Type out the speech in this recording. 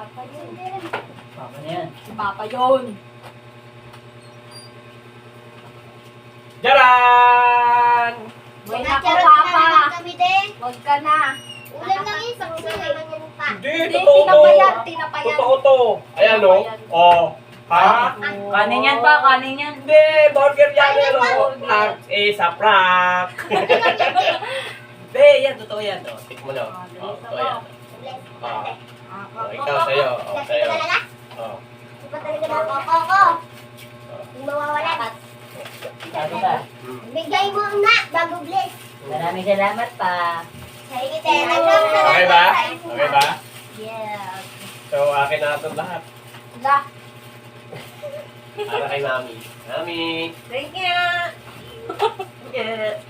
Papa yun. Papa na yan. Si Papa yun. Jaran! May nako, Papa. Kami din. Huwag ka na. Ulam lang yung saksi eh. Pa. Hindi, Hindi, totoo to. tinapayan, tinapayan. Totoo to. Ayan o. Oh. Ha? Kanin yan pa, kanin yan. Hindi, burger yan o. Prank is a prank. Hindi, yan. Totoo yan. O, tik mo na. O, totoo yan. O, ikaw sa'yo. O, sa'yo. O. Iba talaga na ako. Yung mawawalan. Sabi ba? Bigay mo na bago bless. Maraming salamat pa. Sige, tayo. Okay ba? Okay ba? Yes. So, akin na ito lahat. Wala. Para kay Mami. Mami! Thank you. Yeah.